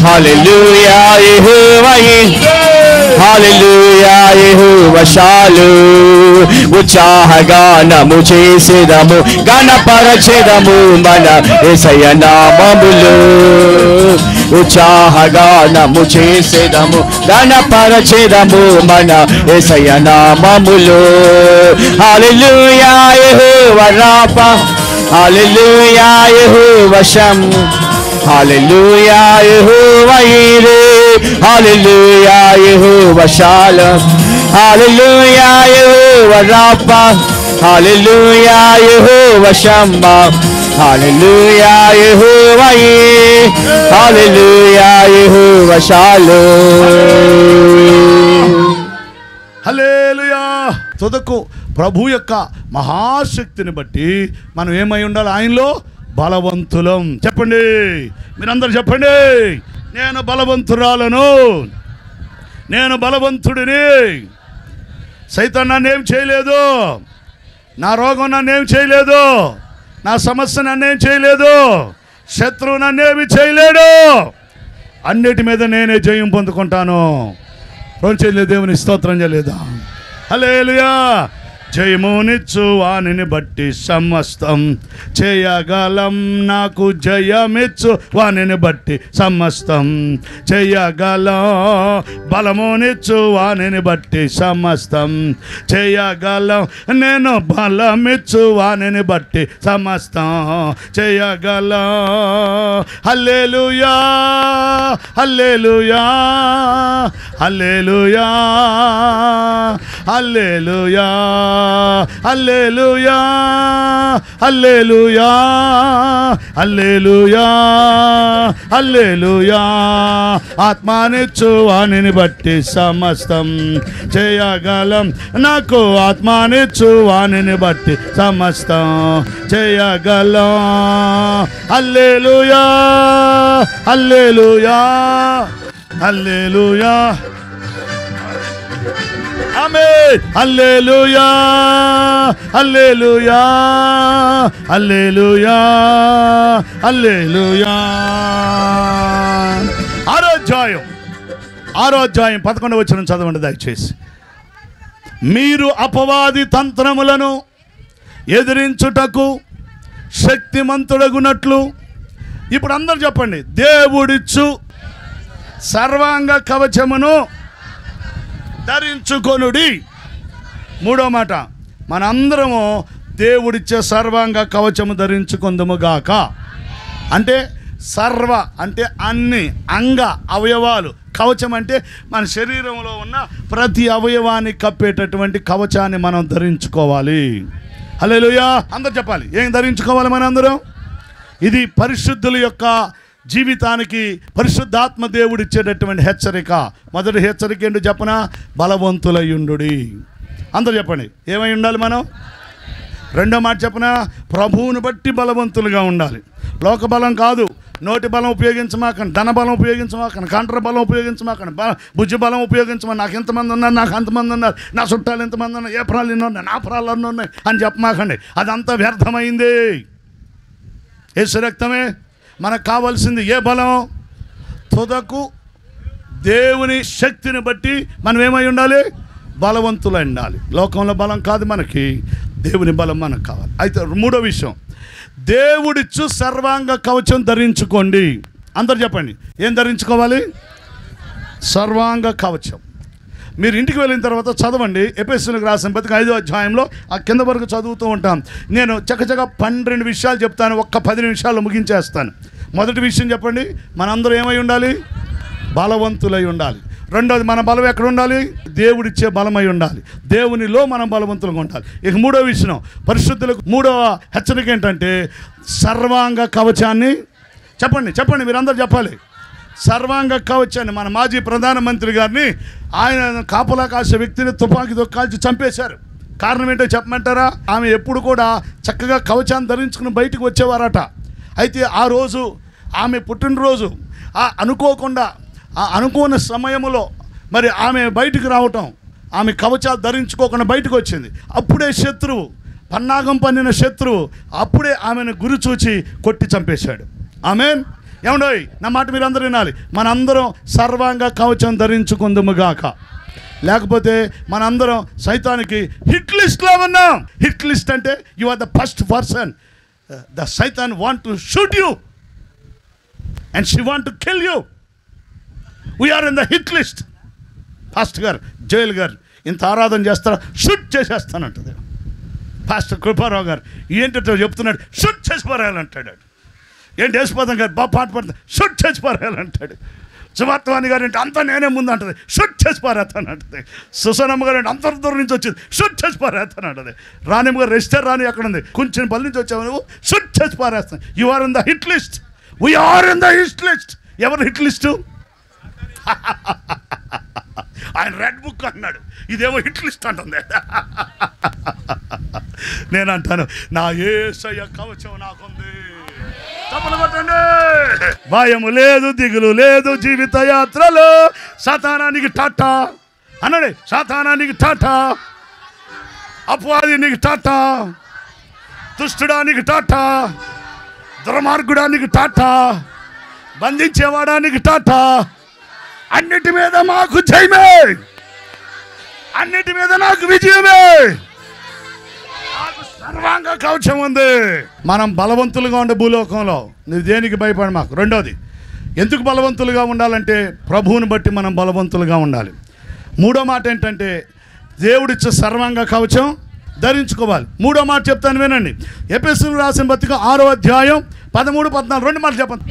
హల్లెలూయా యెహోవా హల్లెలూయా యెహోవా షాలు ఉత్సాహగానము చేసేదము గణపరచెదము మన యేసయ్య నామములో ఉత్సాహగానము చేసేదము గణపరచెదము మన యేసయ్య నామములో హల్లెలూయా యెహోవా రాఫా హల్లెలూయా యెహోవా షమ్ హల్లెలూయా యెహోవా ఈరే హల్లెలూయా యెహోవా షాలోమ్ హల్లెలూయా యెహోవా రాఫా హల్లెలూయా యెహోవా షమ్మా హల్లెలూయా యెహోవా ఈరే హల్లెలూయా యెహోవా షాలోమ్. హల్లెలూయా. తుదకు ప్రభు యొక్క మహాశక్తిని బట్టి మనం ఏమై ఉండాలి? ఆయనలో బలవంతులం. చెప్పండి, మీరందరూ చెప్పండి. నేను బలవంతురాలను, నేను బలవంతుడిని. సైతాన్ నన్నేం చేయలేదు, నా రోగం నన్నేం చేయలేదు, నా సమస్య నన్నేం చేయలేదు, శత్రువు నన్నేమి చేయలేడు. అన్నిటి మీద నేనే జయం పొందుకుంటాను. రోజు దేవుని స్తోత్రం చేయలేదా? హల్లెలూయా. జయమునిచ్చు వానిని బట్టి సమస్తం చేయగలం, నాకు జయమిచ్చు వానిని బట్టి సమస్తం చేయగలం, బలమునిచ్చు వానిని బట్టి సమస్తం చేయగలం, నేను బలమిచ్చు వానిని బట్టి సమస్తం చేయగలం. హల్లెలూయా హల్లెలూయా హల్లెలూయా హల్లెలూయా హల్లెలూయా హల్లెలూయా హల్లెలూయా హల్లెలూయా. ఆత్మానిచ్చు వానిని బట్టి సమస్తం చేయగలం, నాకు ఆత్మానిచ్చు వానిని బట్టి సమస్తం చేయగలం. హల్లెలూయా హల్లెలూయా హల్లెలూయా. ఆమేన్. హల్లెలూయా హల్లెలూయా హల్లెలూయా హల్లెలూయా. ఆరో అధ్యాయం 11వ వచనం చదవండి దయచేసి. మీరు అపవాది తంత్రములను ఎదిరించుటకు శక్తిమంతుడగునట్లు. ఇప్పుడు అందరూ చెప్పండి, దేవుడిచ్చు సర్వాంగ కవచమును ధరించుకొనుడి. మూడో మాట, మనందరము దేవుడిచ్చే సర్వాంగ కవచము ధరించుకొందుముగాక. అంటే సర్వ అంటే అన్ని, అంగ అవయవాలు, కవచం అంటే మన శరీరంలో ఉన్న ప్రతి అవయవాన్ని కప్పేటటువంటి కవచాన్ని మనం ధరించుకోవాలి. హల్లెలూయా. అందరూ చెప్పాలి, ఏం ధరించుకోవాలి మనందరం? ఇది పరిశుద్ధుల యొక్క జీవితానికి పరిశుద్ధాత్మ దేవుడు ఇచ్చేటటువంటి హెచ్చరిక. మొదటి హెచ్చరిక ఏంటో చెప్పనా? బలవంతులయ్యుండుడి. అందరూ చెప్పండి, ఏమై ఉండాలి మనం? రెండో మాట చెప్పనా? ప్రభువుని బట్టి బలవంతులుగా ఉండాలి. లోక బలం కాదు, నోటి బలం ఉపయోగించమాకండి, ధన బలం ఉపయోగించమాకండి, కంట్ర బలం ఉపయోగించమాకండి, బుజ్జి బలం ఉపయోగించమని. నాకు ఎంతమంది ఉన్నారు, నాకు అంతమంది ఉన్నారు, నా చుట్టాలు ఎంతమంది ఉన్నారు, ఏ ప్రాలు ఎన్నో ఉన్నాయి, నా ప్రాలు అన్నీ ఉన్నాయి అని చెప్పమాకండి. అదంతా వ్యర్థమైంది. యేసు రక్తమే మనకు కావాల్సింది. ఏ బలం? తుదకు దేవుని శక్తిని బట్టి మనం ఏమై ఉండాలి? బలవంతులై ఉండాలి. లోకంలో బలం కాదు మనకి, దేవుని బలం మనకు కావాలి. అయితే మూడో విషయం, దేవుడిచ్చు సర్వాంగ కవచం ధరించుకోండి. అందరు చెప్పండి, ఏం ధరించుకోవాలి? సర్వాంగ కవచం. మీరు ఇంటికి వెళ్ళిన తర్వాత చదవండి. ఎఫెసీయులకు రాసిన పత్రిక 5వ అధ్యాయంలో ఆ కింద వరకు చదువుతూ ఉంటాం. నేను చక్కచక్క 12 విషయాలు చెప్తాను, ఒక్క 10 నిమిషాల్లో ముగించేస్తాను. మొదటి విషయం చెప్పండి, మనందరూ ఏమై ఉండాలి? బలవంతులై ఉండాలి. రెండోది, మన బలం ఎక్కడ ఉండాలి? దేవుడిచ్చే బలమై ఉండాలి. దేవునిలో మనం బలవంతులుగా ఉండాలి. ఇక మూడో విషయం, పరిశుద్ధులకు మూడవ హెచ్చరిక ఏంటంటే సర్వాంగ కవచాన్ని. చెప్పండి చెప్పండి, మీరందరూ చెప్పాలి. సర్వాంగ కవచాన్ని. మన మాజీ ప్రధానమంత్రి గారిని, ఆయన కాపలా కాసే వ్యక్తిని తుపాకీతో కాల్చి చంపేశారు. కారణం ఏంటో చెప్పమంటారా? ఆమె ఎప్పుడు కూడా చక్కగా కవచాన్ని ధరించుకుని బయటకు వచ్చేవారట. అయితే ఆ రోజు ఆమె పుట్టినరోజు, అనుకోకుండా అనుకోని సమయంలో మరి ఆమె బయటికి రావటం, ఆమె కవచాలు ధరించుకోకుండా బయటకు వచ్చింది. అప్పుడే శత్రువు, పన్నాగం పన్నిన శత్రువు అప్పుడే ఆమెను గురి చూచి కొట్టి చంపేశాడు. ఆమెన్. ఏమండోయ్ నా మాట మీరు అందరూ వినాలి. మనందరం సర్వాంగ కవచం ధరించుకుందుముగాక. లేకపోతే మనందరం సైతానికి హిట్ లిస్ట్లో ఉన్నాం. హిట్ లిస్ట్ అంటే you are the first person. The సైతాన్ want to shoot you and she want to kill you. We are in the hit list. Pastor గారు, జోయల్ గారు ఇంత ఆరాధన చేస్తారా, షూట్ చేసేస్తానంటది. పాస్టర్ కృపారావు గారు ఏంటో చెప్తున్నాడు, షూట్ చేసి పారేయాలంటాడు. ఏంటి వేసిపోతాం గారు బాగా పాట పడుతుంది, షూట్ చేసి పారేయాలంటాడు. సువార్తవాణి గారు అంటే అంతా నేనే ముందు అంటది, షూట్ చేసి పారేస్తాను అంటది. సుసనమ్మ గారు అంటే అంత దూరం నుంచి వచ్చింది, షూట్ చేసి పారేస్తాను అంటది. రాణిమ్మ గారు రెజిస్టర్ రాని అక్కడ ఉంది, కొంచెం పల్లి నుంచి వచ్చావు నువ్వు, షూట్ చేసి పారేస్తాను. You are in the hit list. We are in the hit list. ఎవరు హిట్ లిస్టు? ఆయన రెడ్ బుక్ అన్నాడు, ఇదేమో హిట్ లిస్ట్ అంటుంది. నేను అంటాను నా యేసయ్య కవచం నాకుంది. తప్పలు కొట్టండి. భయము లేదు, దిగులు లేదు జీవిత యాత్రలో. సాతానానికి టాటా అన్నాడు. సాతానానికి టాటా, అపవాదినికి టాటా, దుష్టుడానికి టాటా, దుర్మార్గుడానికి టాటా, బంధించేవాడానికి టాటా. అన్నిటి మీద మాకు జయమే, అన్నిటి మీద నాకు విజయమే. నాకు సర్వాంగ కవచం ఉంది. మనం బలవంతులుగా ఉండే భూలోకంలో నువ్వు దేనికి భయపడి మాకు. రెండోది, ఎందుకు బలవంతులుగా ఉండాలంటే ప్రభువుని బట్టి మనం బలవంతులుగా ఉండాలి. మూడో మాట ఏంటంటే దేవుడిచ్చే సర్వాంగ కవచం ధరించుకోవాలి. మూడో మాట చెప్తాను వినండి. ఎఫెసీయులకు రాసిన పత్రిక 6వ అధ్యాయం 13, 14 రెండు మాటలు చెప్పండి.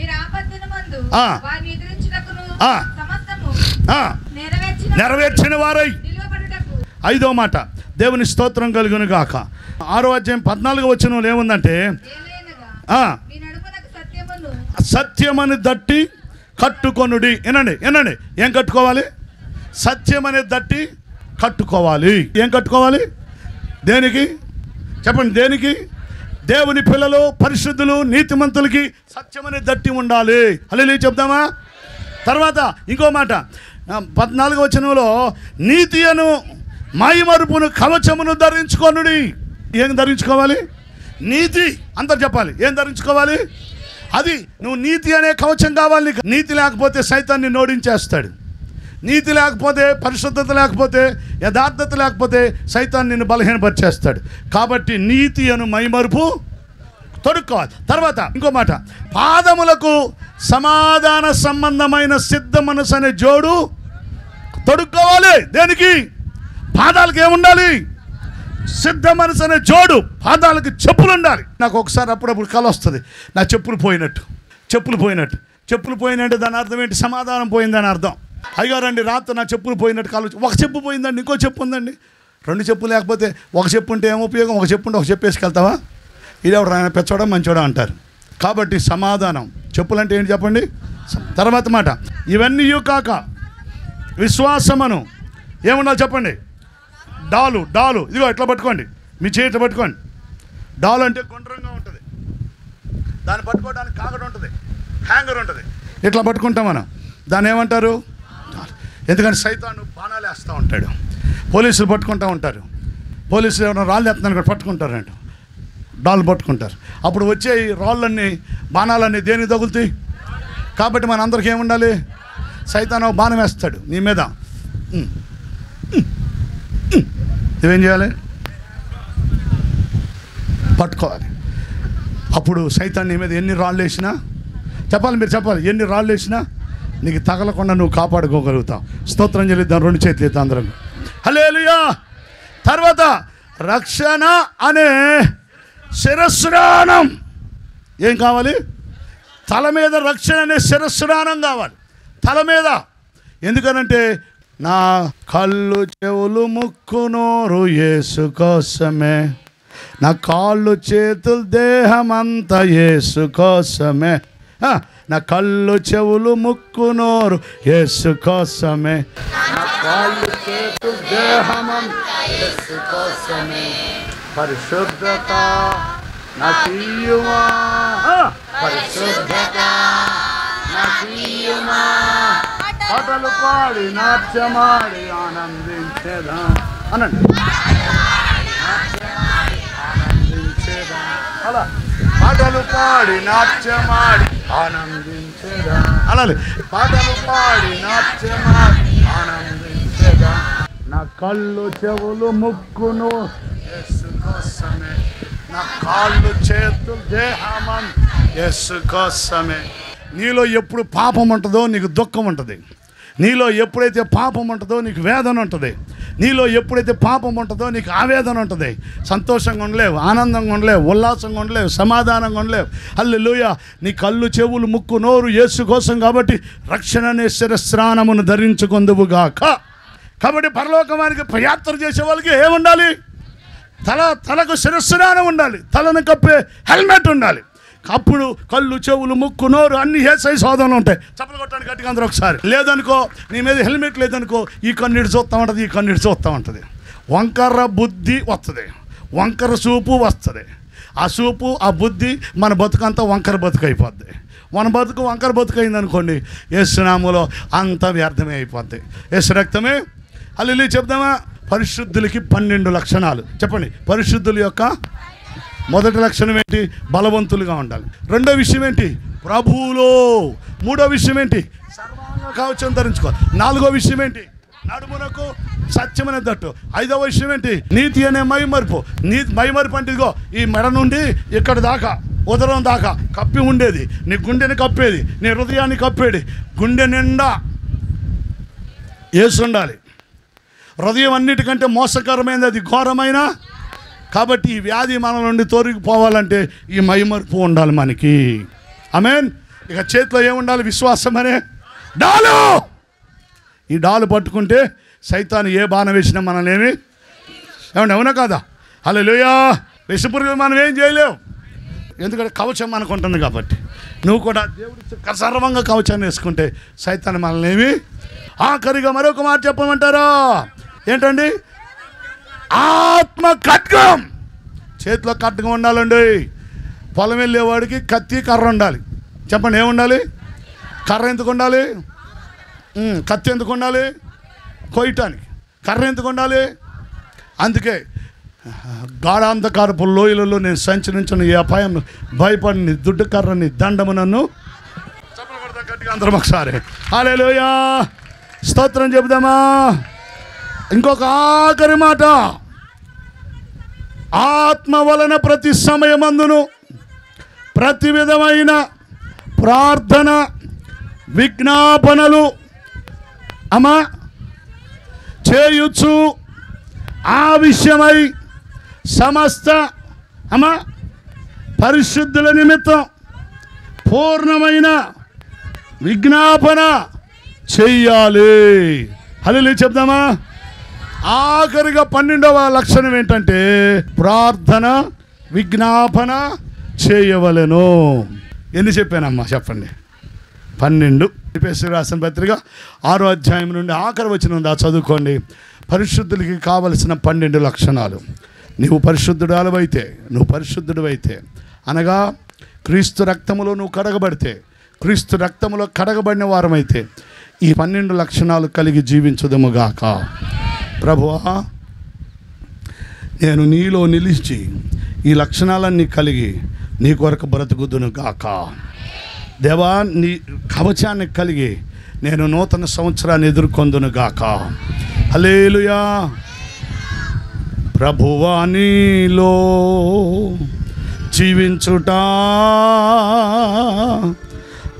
నెరవేర్చిన వారై. 5వ మాట దేవుని స్తోత్రం కలుగును గాక. 6వ అధ్యాయం 14వ వచనంలో ఏముందంటే సత్యమని దట్టి కట్టుకొనుడి. వినండి వినండి, ఏం కట్టుకోవాలి? సత్యమని దట్టి కట్టుకోవాలి. ఏం కట్టుకోవాలి? దేనికి చెప్పండి? దేనికి? దేవుని పిల్లలు, పరిశుద్ధులు, నీతిమంతులకి సత్యమని దట్టి ఉండాలి. హల్లెలూయా చెప్దామా? తర్వాత ఇంకో మాట 14వ వచనంలో నీతి అను మైమరుపును కవచమును ధరించుకొనుడి. ఏం ధరించుకోవాలి? నీతి. అందరు చెప్పాలి, ఏం ధరించుకోవాలి? అది నువ్వు నీతి అనే కవచం కావాలి నీకు. నీతి లేకపోతే సైతాన్ని నోడించేస్తాడు. నీతి లేకపోతే, పరిశుద్ధత లేకపోతే, యథార్థత లేకపోతే సైతాన్ని నిన్ను బలహీనపరిచేస్తాడు. కాబట్టి నీతి అను మైమరుపు తొడుక్కోవాలి. తర్వాత ఇంకో మాట, పాదములకు సమాధాన సంబంధమైన సిద్ధ మనసు అనే జోడు తొడుక్కోవాలి. దేనికి? పాదాలకు ఏముండాలి? సిద్ధ మనసు అనే జోడు. పాదాలకు చెప్పులు ఉండాలి. నాకు ఒకసారి అప్పుడప్పుడు కల వస్తుంది, నా చెప్పులు పోయినట్టు. చెప్పులు పోయినట్టు. చెప్పులు పోయినట్టు దాని అర్థం ఏంటి? సమాధానం పోయిందని అర్థం. అయ్యారండి రాత్రి నా చెప్పులు పోయినట్టు కాలు. ఒక చెప్పు పోయిందండి, ఇంకో చెప్పు ఉందండి. 2 చెప్పు లేకపోతే ఒక చెప్పు ఉంటే ఏం ఉపయోగం? ఒక చెప్పు ఉంటే ఒక చెప్పు వేసుకెళ్తావా? ఇదెవడు ఆయన పెచ్చోడా మంచోడా అంటారు. కాబట్టి సమాధానం. చెప్పులు అంటే ఏంటి చెప్పండి? తర్వాత మాట, ఇవన్నీ కాక విశ్వాసమను ఏముండాలి చెప్పండి? డాలు. డాలు ఇదిగో ఇట్లా పట్టుకోండి, మీ చేతి పట్టుకోండి. డాలు అంటే గుండ్రంగా ఉంటుంది, దాన్ని పట్టుకోవడానికి కాగడ ఉంటుంది, హ్యాంగర్ ఉంటుంది. ఇట్లా పట్టుకుంటాం మనం. దాన్ని ఏమంటారు? ఎందుకంటే సైతాను బాణాలు వేస్తూ ఉంటాడు. పోలీసులు పట్టుకుంటూ ఉంటారు. పోలీసులు ఏమైనా రాళ్ళు ఎత్తున్నాను కూడా పట్టుకుంటారంట, డాలు పట్టుకుంటారు. అప్పుడు వచ్చే ఈ రాళ్ళన్నీ, బాణాలన్నీ దేనికి తగులుతాయి? కాబట్టి మన అందరికీ ఏముండాలి? సైతాను బాణం వేస్తాడు నీ మీద, నువ్వేం చేయాలి? పట్టుకోవాలి. అప్పుడు సైతాన్ నీ మీద ఎన్ని రాళ్ళు వేసినా, చెప్పాలి మీరు చెప్పాలి, ఎన్ని రాళ్ళు వేసినా నీకు తగలకుండా నువ్వు కాపాడుకోగలుగుతావు. స్తోత్రం చెల్లిద్దాం, 2 చేతులు ఎత్తాం అందరం. హల్లెలూయా. తర్వాత రక్షణ అనే శిరస్నానం. ఏం కావాలి? తల మీద రక్షణ అనే శిరస్నానం కావాలి, తల మీద. ఎందుకనంటే నా కళ్ళు, చెవులు, ముక్కు, నోరు యేసు కోసమే, నా కాళ్ళు, చేతులు, దేహమంతా యేసు కోసమే. నా కళ్ళు, చెవులు, ముక్కు, నోరు యేసు కోసమే, నా కాళ్ళు, చేతులు, దేహమంతా యేసు కోసమే. పరిశుద్ధత నాకియుమా, పరిశుద్ధత నాకియుమా, పాటలు పాడి నాట్యమాడి ఆనందించేదా అనండి. ఆనందించేదా, అలా పాటలు పాడి నాట్యమాడి ఆనందించేదా. అలాగే పాటలు పాడి నాట్యమాడి ఆనందించేదా. నా కళ్ళు చెవులు ముక్కును యేసు కోసమే, నా కాళ్ళు చేతులు దేహమం యేసు కోసమే. నీలో ఎప్పుడు పాపం ఉంటుందో నీకు దుఃఖం ఉంటుంది. నీలో ఎప్పుడైతే పాపం ఉంటుందో నీకు వేదన ఉంటుంది. నీలో ఎప్పుడైతే పాపం ఉంటుందో నీకు ఆవేదన ఉంటుంది. సంతోషంగా ఉండలేవు, ఆనందంగా ఉండలేవు, ఉల్లాసంగా ఉండలేవు, సమాధానంగా ఉండలేవు. హల్లెలూయా. నీ కళ్ళు చెవులు ముక్కు నోరు యేసు కోసం కాబట్టి రక్షణ అనే శిరస్నానమును ధరించుకొందువుగాక. కాబట్టి పరలోకమానికి యాత్ర చేసే వాళ్ళకి ఏముండాలి? తలకు శిరస్నానం ఉండాలి, తలను కప్పే హెల్మెట్ ఉండాలి. అప్పుడు కళ్ళు చెవులు ముక్కు నోరు అన్ని యేసయ్య శోధనలు ఉంటాయి. చప్పలు కొట్టడానికి గట్టిగా అందరూ ఒకసారి. లేదనుకో, నీ మీద హెల్మెట్ లేదనుకో, ఈ కన్నీడు చూస్తూ ఉంటుంది, ఈ కన్నీడు చూస్తూ ఉంటుంది. వంకర బుద్ధి వస్తుంది, వంకర చూపు వస్తుంది. ఆ చూపు ఆ బుద్ధి మన బతుకంతా వంకర బతుకు అయిపోద్ది. మన బతుకు వంకర బతుకు అయిందనుకోండి, యేసు నామములో అంత వ్యర్థమే అయిపోద్ది. యేసు రక్తమే. హల్లెలూయా చెప్దామా? పరిశుద్ధులకి 12 లక్షణాలు చెప్పండి. పరిశుద్ధుల యొక్క మొదటి లక్షణం ఏంటి? బలవంతులుగా ఉండాలి. రెండో విషయం ఏంటి? ప్రభువులో. మూడో విషయం ఏంటి? సర్వాంగ కవచం ధరించుకోవాలి. నాలుగో విషయం ఏంటి? నడుమునకు సత్యమైన తట్టు. ఐదవ విషయం ఏంటి? నీతి అనే మైమరుపు. మైమరుపు అంటే ఇదిగో ఈ మెడ నుండి ఇక్కడ దాకా ఉదరం దాకా కప్పి ఉండేది, నీ గుండెని కప్పేది, నీ హృదయాన్ని కప్పేది. గుండె నిండా యేసు ఉండాలి. హృదయం అన్నిటికంటే మోసకరమైనది, అది ఘోరమైన. కాబట్టి ఈ వ్యాధి మన నుండి తొలగిపోవాలంటే ఈ మైమరుపు ఉండాలి మనకి. ఆమేన్. ఇక చేతిలో ఏముండాలి? విశ్వాసం అనే డాలు. ఈ డాలు పట్టుకుంటే సైతాను ఏ బాణం వేసినా మనల్ని ఏమండి, అవునా కాదా? హల్లెలూయా. విషపురుగులు మనం ఏం చేయలేవు, ఎందుకంటే కవచం మనకు ఉంటుంది కాబట్టి. నువ్వు కూడా దేవుడి సర్వంగా కవచాన్ని వేసుకుంటే సైతాను మనల్ని ఆఖరిగా మరొక మాట చెప్పమంటారా? ఏంటండి? ఆత్మ ఖడ్గం. చేతిలో ఖడ్గం ఉండాలండి. పొలం వెళ్ళేవాడికి కత్తి కర్ర ఉండాలి. చెప్పండి, ఏముండాలి? కర్ర ఎందుకు ఉండాలి? కత్తి ఎందుకు ఉండాలి? కొయ్యటానికి. కర్ర ఎందుకు ఉండాలి? అందుకే గాఢాంధకారపు లోయలలో నేను సంచరించిన ఈ అపాయం భయపడిని దుడ్డు కర్రని దండము నన్ను గట్టిగా అందరం ఒకసారి హల్లెలూయా స్తోత్రం చెబుదామా. ఇంకొక ఆఖరి మాట, ఆత్మ వలన ప్రతి సమయమందును ప్రతి విధమైన ప్రార్థన విజ్ఞాపనలు చేయుచు ఆ విషయమై సమస్త పరిశుద్ధుల నిమిత్తం పూర్ణమైన విజ్ఞాపన చెయ్యాలి. హల్లెలూయా చెప్దామా. ఆఖరిగా 12వ లక్షణం ఏంటంటే ప్రార్థన విజ్ఞాపన చేయవలెను. ఎన్ని చెప్పానమ్మా చెప్పండి? 12. ఎఫెసీయులకు రాసిన పత్రిక 6వ అధ్యాయం నుండి ఆఖరి వచనం దా చదువుకోండి. పరిశుద్ధులకి కావలసిన 12 లక్షణాలు. నువ్వు పరిశుద్ధుడు అయితే అనగా క్రీస్తు రక్తములో నువ్వు కడగబడితే, క్రీస్తు రక్తములో కడగబడిన వారమైతే ఈ 12 లక్షణాలు కలిగి జీవించుదముగాక. ప్రభువా, నేను నీలో నిలిచి ఈ లక్షణాలన్నీ కలిగి నీ కొరకు బ్రతుకుదును గాక. దేవా, నీ కవచాన్ని కలిగి నేను నూతన సంవత్సరాన్ని ఎదుర్కొందును గాక. హల్లెలూయా. ప్రభువా, నీలో జీవించుట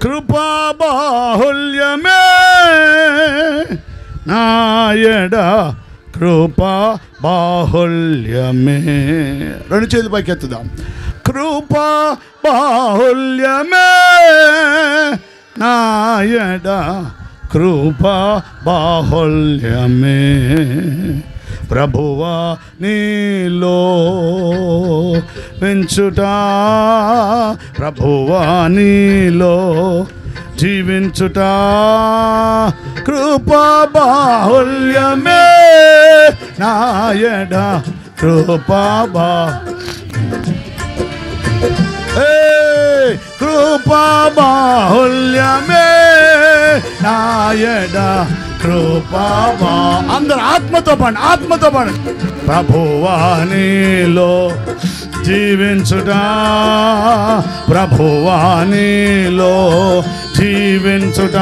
కృపా బాహుల్యమే నాయడ కృపా బాహుల్యమే. రెండు చేతులు పైకి ఎత్తుదాం. కృపా బాహుల్యమే నాయడ కృపా బాహుల్యమే. ప్రభువా, నీలో పెంచుట, ప్రభువా నీలో జీవించుట కృపా బాహుల్యమే నాయడ కృపా కృపా బాహుల్యమే నాయడ కృపా అందరు ఆత్మతో పాడు. ప్రభువా నీలో జీవించుట, ప్రభువా నీలో జీవించుట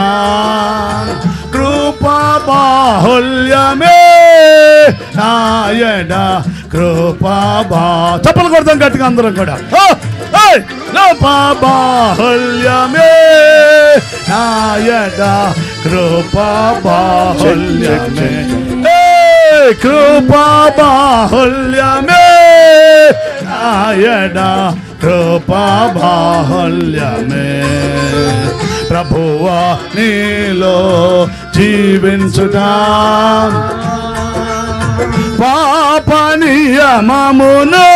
కృపా బాహుల్యమే నాయన కృపా చప్పలు కొడతాం గట్టిగా అందరం కూడా కృపా బాహుల్యమే నాయన కృపా బాహుల్యమే కృపా బాహుల్యమే నాయన కృపా బాహుల్యమే ప్రభువా నీలో జీవించుట పాప నియమమును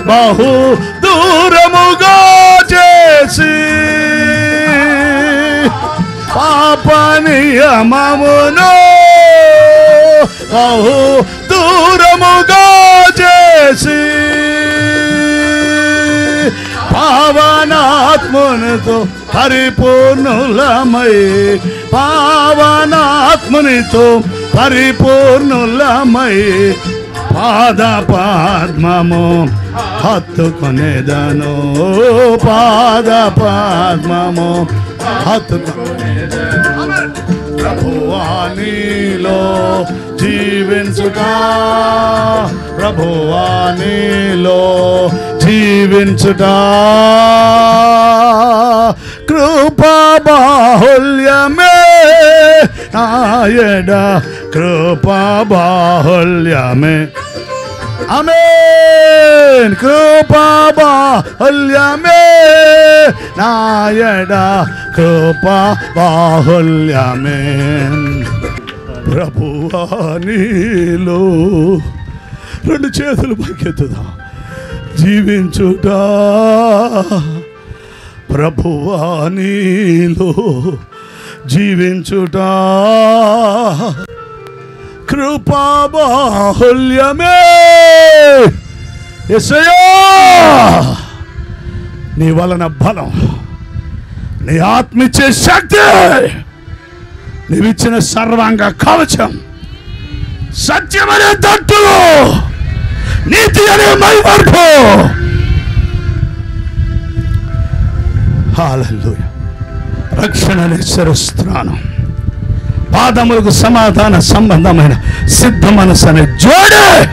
బహు దూరముగా చేసి పాప నియమమును బహు దూరముగా చేసి పావనాత్మనితో పరిపూర్ణులమై పావనాత్మనితో పరిపూర్ణులమై పాద పద్మము హత్తుకొనేదను పాద పద్మము హత్తుకొనేదను ప్రభువా నీలో జీవించుట ప్రభువా నీలో జీవించుట కృపా బాహుల్యమే నాయన కృపా బాహుల్యమే ఆమేన్ కృపా బాహుల్యమే నాయన కృపా బాహుల్యమే ప్రభువా నీలో రెండు చేతులు పైకెత్తుదా జీవించుట ప్రభువా నీలో జీవించుట కృపా బాహుల్యమే యేసయ్యా నీ వలన బలం నీ ఆత్మిచ్చే శక్తి నీవిచ్చిన సర్వాంగ కవచం సత్యమనే తట్టు నీతి అనే మైవర్పు హల్లెలూయా రక్షణ అనే శిరస్త్రాణం పాదములకు సమాధాన సంబంధమైన సిద్ధ మనసు అనే జోడే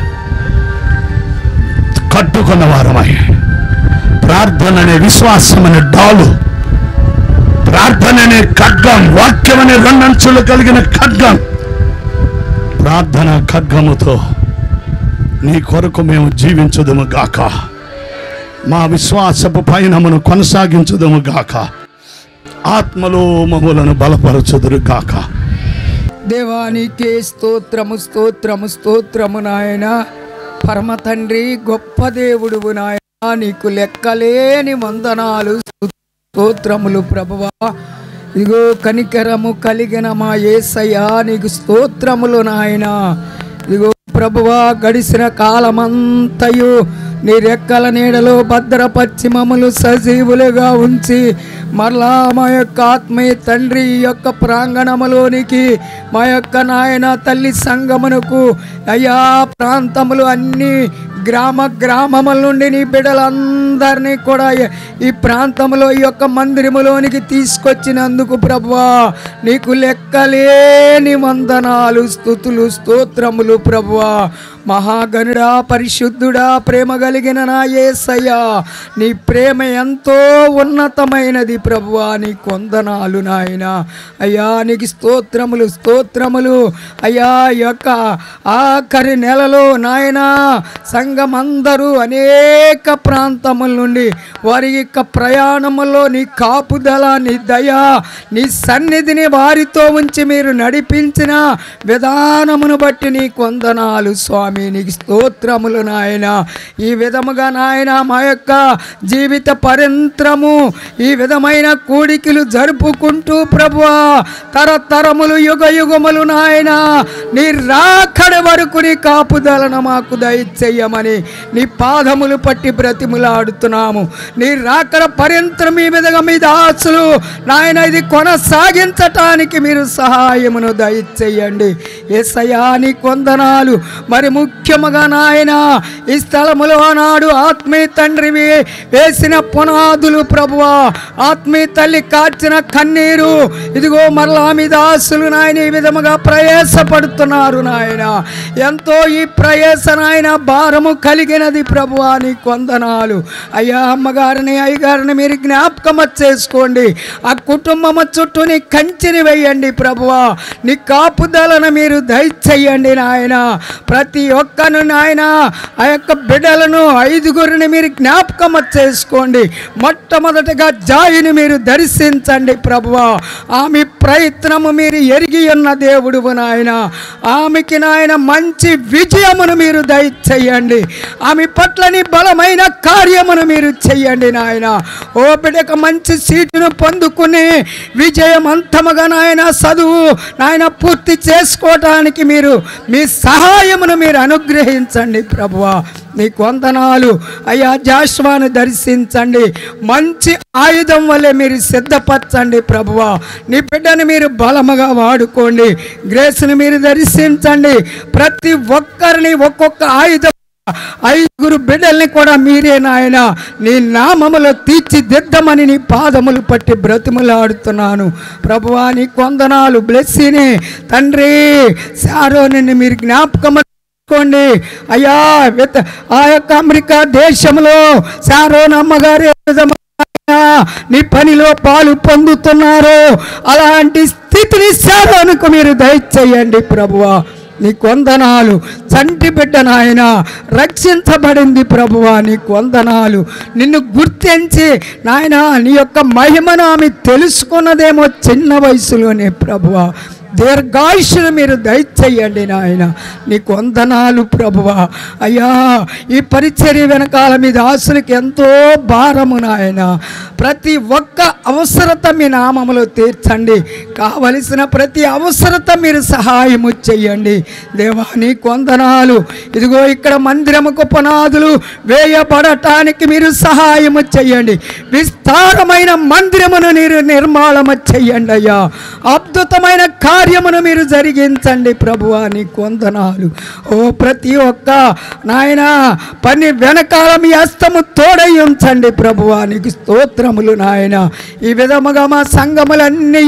కట్టుకున్న వారమై ప్రార్థన అనే విశ్వాసం అనే డాలు ప్రార్థన అనే ఖడ్గం వాక్యం అనే రెండంచులు కలిగిన ఖడ్గం ప్రార్థన ఖడ్గముతో నీ కొరకు మేము జీవించుదుము గాక మా విశ్వాసపు పయనమును కొనసాగించుదుము గాక ఆత్మలో మమ్ములను బలపరచుదురు గాక దేవానికి స్తోత్రము స్తోత్రము స్తోత్రము నాయన పరమ తండ్రి గొప్ప దేవుడువు నాయన నీకు లెక్కలేని వందనాలు స్తోత్రములు ప్రభువా ఇదిగో కనికరము కలిగిన మా యేసయ్యా నీకు స్తోత్రములు నాయన ఇదిగో ప్రభువా గడిచిన కాలమంతయు నీ రెక్కల నీడలో భద్రపరిచి మమ్మలు సజీవులుగా ఉంచి మరలా మా యొక్క ఆత్మీయ తండ్రి ఈ యొక్క ప్రాంగణములోనికి మా యొక్క నాయన తల్లి సంగమునకు అయ్యా ప్రాంతములు అన్నీ గ్రామముల నుండి నీ బిడ్డలందరినీ కూడా ఈ ప్రాంతంలో ఈ యొక్క మందిరములోనికి తీసుకొచ్చినందుకు ప్రభువా నీకు లెక్కలేని వందనాలు స్తుతులు స్తోత్రములు ప్రభువా మహాగణుడా పరిశుద్ధుడా ప్రేమ కలిగిన నా యేసయ్యా నీ ప్రేమ ఎంతో ఉన్నతమైనది ప్రభువా నీకు వందనాలు నాయన అయ్యా నీకు స్తోత్రములు స్తోత్రములు అయ్యా యొక్క ఆఖరి నెలలో నాయన సంఘమందరూ అనేక ప్రాంతముల నుండి వారి యొక్క ప్రయాణములో నీ కాపుదల నీ దయ నీ సన్నిధిని వారితో ఉంచి మీరు నడిపించిన విధానమును బట్టి నీకు వందనాలు స్వామి నీకు స్తోత్రములు నాయన ఈ విధముగా నాయన మా యొక్క జీవిత పర్యంతరము ఈ విధమైన కూడికలు జరుపుకుంటూ ప్రభువా తరతరములు యుగ యుగములు నాయన నీ రాకడ వరకు నీ కాపుదలను మాకు దయచేయమని చేయమని నీ పాదములు పట్టి బ్రతిములాడుతున్నాము. నీ రాకడ పర్యంతం మీ మీదగా మీ దాసులు నాయన ఇది కొనసాగించటానికి మీరు సహాయమును దయచేయండి. యేసయ్యా నీకు వందనాలు. మరి ముఖ్యముగా నాయన ఈ స్థలములో నాడు ఆత్మీయ తండ్రివి వేసిన పునాదులు ప్రభువా, ఆత్మీయ తల్లి కార్చిన కన్నీరు ఇదిగో మరలా మీ దాసులు నాయన ఈ విధముగా ప్రయాసపడుతున్నారు నాయన. ఎంతో ఈ ప్రయాస నాయన భారము కలిగినది ప్రభువా, నీకు వందనాలు. అయ్యా అమ్మగారిని అయ్యగారిని మీరు జ్ఞాపకం చేసుకోండి. ఆ కుటుంబము చుట్టూ నీ కంచెని వేయండి ప్రభువా. నీ కాపుదలను మీరు దయచేయండి నాయన. ప్రతి ఒక్కను నాయన ఆ యొక్క బిడ్డలను 5గురిని మీరు జ్ఞాపకం చేసుకోండి. మొట్టమొదటిగా జాయిని మీరు దర్శించండి ప్రభువా. ఆమె ప్రయత్నము మీరు ఎరిగి ఉన్న దేవుడువు నాయన. ఆమెకి నాయన మంచి విజయమును మీరు దయచేయండి. ఆమె పట్లని బలమైన కార్యమును మీరు చెయ్యండి నాయన. ఓ బిడ్డకు మంచి సీటును పొందుకుని విజయవంతముగా నాయన చదువు నాయన పూర్తి చేసుకోవటానికి మీరు మీ సహాయమును మీరు అనుగ్రహించండి ప్రభువా. నీకు వందనాలు అయ్యా. జాషువాను దర్శించండి. మంచి ఆయుధం వల్లే మీరు సిద్ధపరచండి ప్రభువా. నీ బిడ్డను మీరు బలముగా వాడుకోండి. గ్రేస్ని మీరు దర్శించండి. ప్రతి ఒక్కరిని ఒక్కొక్క ఆయుధం 5గురు బిడ్డల్ని కూడా మీరే నాయన నీ నామములో తీర్చిదిద్దమని నీ పాదములు పట్టి బ్రతిమలాడుతున్నాను ప్రభువా. నీ వందనాలు. బ్లెస్సీని తండ్రి శారోని మీరు జ్ఞాపకం కోండి అయ్యా. ఆ యొక్క అమెరికా దేశంలో శారోన్ అమ్మగారు నీ పనిలో పాలు పొందుతున్నారు. అలాంటి స్థితిని శారోనుకు మీరు దయచేయండి ప్రభువా. నీకు వందనాలు. చంటి బిడ్డ నాయన రక్షించబడింది ప్రభువా. నీకు వందనాలు. నిన్ను గుర్తించి నాయన నీ యొక్క మహిమను ఆమె తెలుసుకున్నదేమో చిన్న వయసులోనే ప్రభువా. దీర్ఘాయుష్ను మీరు దయచేయండి నాయన. నీకు వందనాలు ప్రభువా. అయ్యా ఈ పరిచర్య వెనకాల మీ దాసులకి ఎంతో భారము నాయన. ప్రతి ఒక్క అవసరత మీ నామములో తీర్చండి. కావలసిన ప్రతి అవసరత మీరు సహాయము చెయ్యండి దేవా. నీకు వందనాలు. ఇదిగో ఇక్కడ మందిరముకు పునాదులు వేయబడటానికి మీరు సహాయము చెయ్యండి. విస్తారమైన మందిరమును మీరు నిర్మాణము చెయ్యండి అయ్యా. అద్భుతమైన కార్యమును మీరు జరిగించండి ప్రభువా. నీకు వందనాలు. ఓ ప్రతి ఒక్క నాయన పని వెనకాల మీ హస్తము తోడై ఉంచండి ప్రభువా. నీకు స్తోత్రములు నాయన. ఈ విధముగా మా సంఘములన్నీ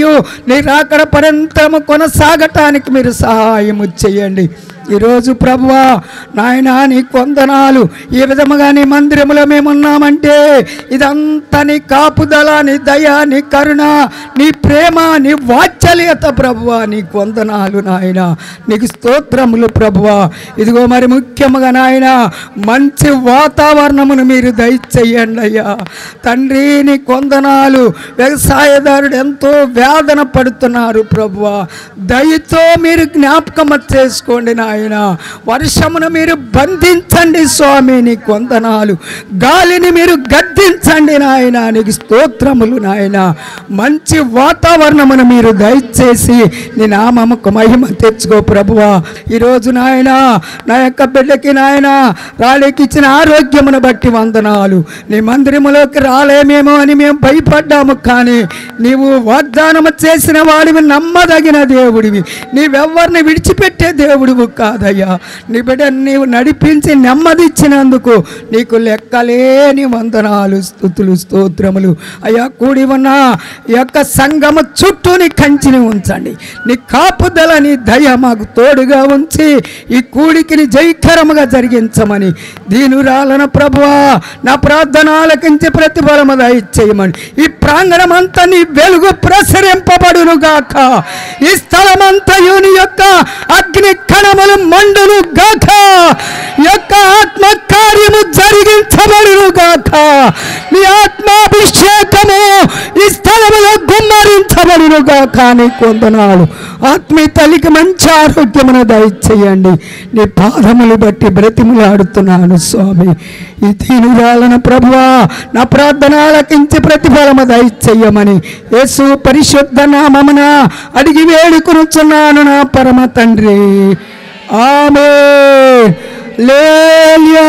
నీ రాకడ పర్యంతము కొనసాగటానికి మీరు సహాయము చేయండి ఈరోజు ప్రభువా. నాయన నీకు వందనాలు. ఈ విధముగా నీ మందిరములో మేమున్నామంటే ఇదంతా నీ కాపుదల, నీ దయ, నీ కరుణ, నీ ప్రేమ, నీ వాత్సల్యత ప్రభువా. నీకు వందనాలు నాయన. నీకు స్తోత్రములు ప్రభువా. ఇదిగో మరి ముఖ్యముగా నాయన మంచి వాతావరణమును మీరు దయచేయండి అయ్యా. తండ్రి నీకు వందనాలు. వ్యవసాయదారుడు ఎంతో వేదన పడుతున్నారు ప్రభువా. దయతో మీరు జ్ఞాపకం చేసుకోండి నాయన. వర్షమును మీరు బంధించండి స్వామి. నీకు వందనాలు. గాలిని మీరు గద్దించండి నాయన. నీకు స్తోత్రములు నాయన. మంచి వాతావరణమును మీరు దయచేసి నీ నామముకు మహిమ తెచ్చుకో ప్రభువా. ఈరోజు నాయన నా యొక్క బిడ్డకి నాయన రాళ్ళకి ఇచ్చిన ఆరోగ్యమును బట్టి వందనాలు. నీ మందిరములోకి రాలేమేమో అని మేము భయపడ్డాము, కానీ నీవు వాగ్దానము చేసిన వాడివి, నమ్మదగిన దేవుడివి. నీవెవ్వరిని విడిచిపెట్టే దేవుడివి కాదయ్యా. నీ బిడ్డ నీవు నడిపించి నెమ్మదిచ్చినందుకు నీకు లెక్కలేని వందనాలు, స్తుతులు, స్తోత్రములు అయ్యా. కూడి ఉన్న ఈ యొక్క సంఘము చుట్టూ నీ కంచిని ఉంచండి. నీ కాపుదల, నీ దయ మాకు తోడుగా ఉంచి ఈ కూడికిని జయకరముగా జరిగించమని దీనురాలన ప్రభువా నా ప్రార్థన ఆలకించి ప్రతిఫలము దయచేయమని. ఈ ప్రాంగణం అంతా నీ వెలుగు ప్రసరింపబడును గాక. ఈ స్థలమంతయు నీ యొక్క అగ్ని కణములు మండును గాక. యొక్క ఆత్మ కార్యము జరిగించబడును గాక. నీ ఆత్మాభిషేకము ఈ స్థలములో గుమ్మరించబడును గాక. నీకు వందనాలు. ఆత్మీయ తల్లికి మంచి ఆరోగ్యమును దయచేయండి. నీ పాదములు బట్టి బ్రతిములాడుతున్నాను స్వామి. ఈ దీనురాలన ప్రభువా నా ప్రార్థన ఆలకించి ప్రతిఫలము దయచేయమని యేసు పరిశుద్ధ నామమున అడిగి వేడుకొనుచున్నాను నా పరమ తండ్రి. ఆమేన్. హల్లెలూయా.